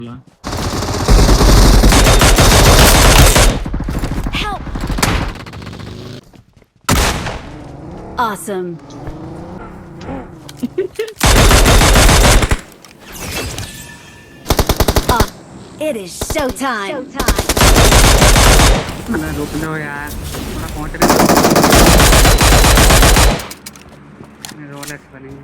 Help! Awesome. It is showtime. मैं रुक जाओ यार, थोड़ा कॉन्फिडेंस रोलेक्स बनेंगे।